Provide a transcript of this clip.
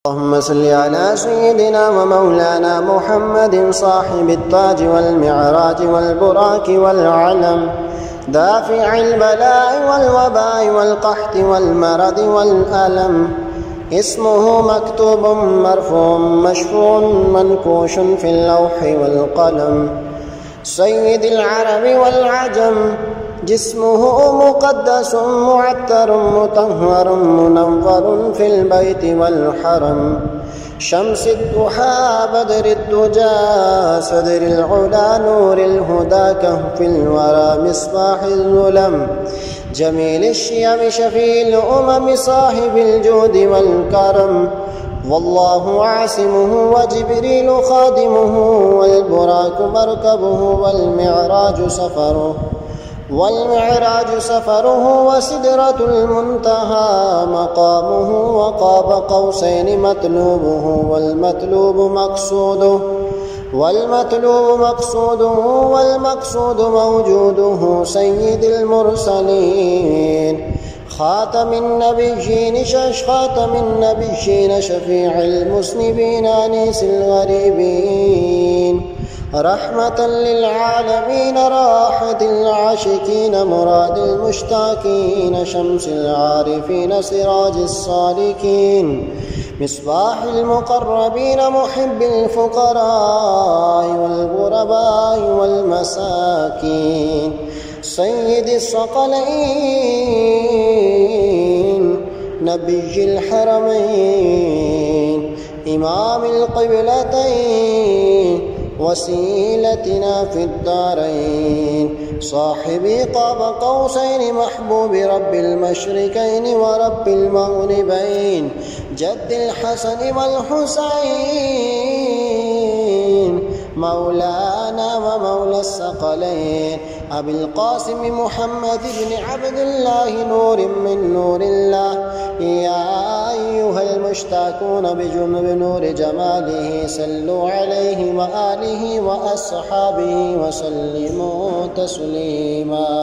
اللهم صل على سيدنا ومولانا محمد صاحب التاج والمعراج والبراك والعلم، دافع البلاء والوباء والقحط والمرض والألم. اسمه مكتوب مرفوع مشفوع منكوش في اللوح والقلم. سيد العرب والعجم، جسمه مقدس معتر مطهر منور في البيت والحرم. شمس الضحى بدر الدجى صدر العلا نور الهدى كهف الورى مصباح الظلم. جميل الشيم شفيع الأمم صاحب الجود والكرم. والله عاصمه وجبريل خادمه والبراك مركبه والمعراج سفره وسدرة المنتهى مقامه وقاب قوسين مطلوبه والمقصود موجوده. سيد المرسلين خاتم النبيين شفيع المذنبين أنيس الغريبين. رحمة للعالمين راحة العاشقين مراد المشتاقين. شمس العارفين سراج الصالكين. مصباح المقربين محب الفقراء والغرباء والمساكين. سيد الثقلين نبي الحرمين إمام القبلتين وسيلتنا في الدارين. صاحبي قاب قوسين محبوب رب المشركين ورب المغربين. جد الحسن والحسين مولانا ومولى الثقلين. أبي القاسم محمد بن عبد الله نور من نور الله. يا أيها المشتاقون بجنب نور جماله صلوا عليه وآله وأصحابه وسلموا تسليما.